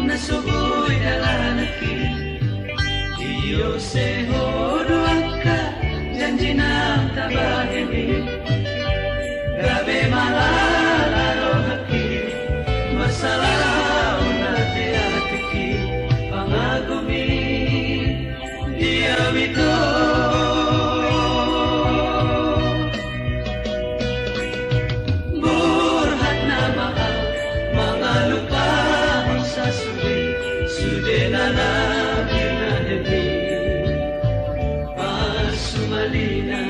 Nasuboy dalanaki Iyo seho doangka janji nam tabahemi Gabe malala haki masalah unate atiki pangagumi dia wito burhat na mahal mga lupa sa Sudenana binahemi Pasumalina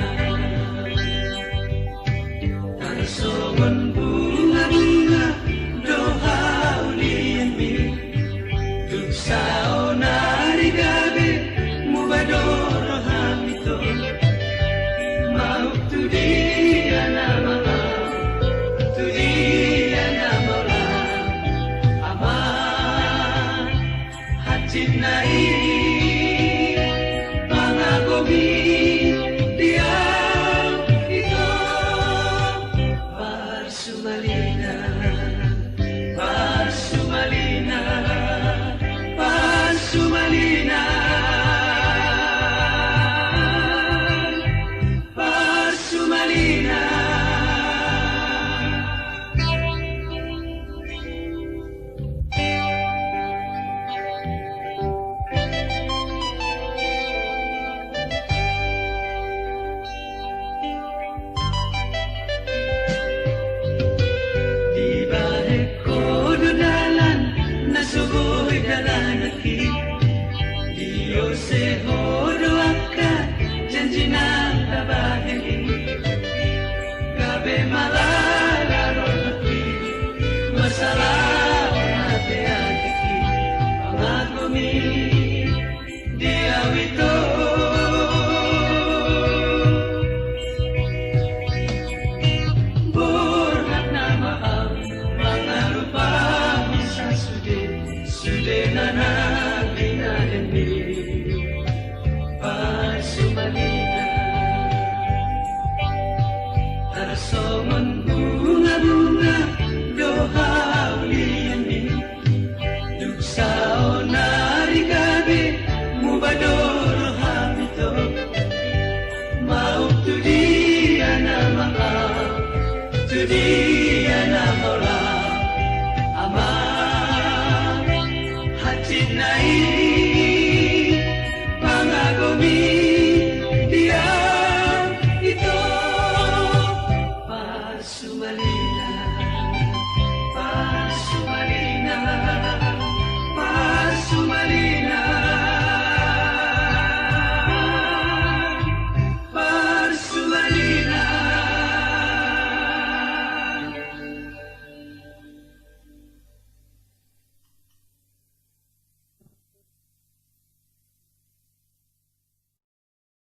Tarsongon bunga-bunga Doha uliami Dugsao narigabe Mubadoro hamito Mauk tudia na mahal Tudia na mola Aman Cinai pangagomi dia itu Parsumalina Parsumalina Parsumalina Parsumalina Nasuboy dalanaki Iyo seho doangka janji nam tabahemi Gabe malala rohaki masalah hati atiki pangagumi dia wito burhat na mahal mga lupa Sudenana binahemi Pasumalina Tarsongon bunga-bunga Doha uliami Dugsao narigabe Mubadoro hamito Mauk tudia na mahal Tudia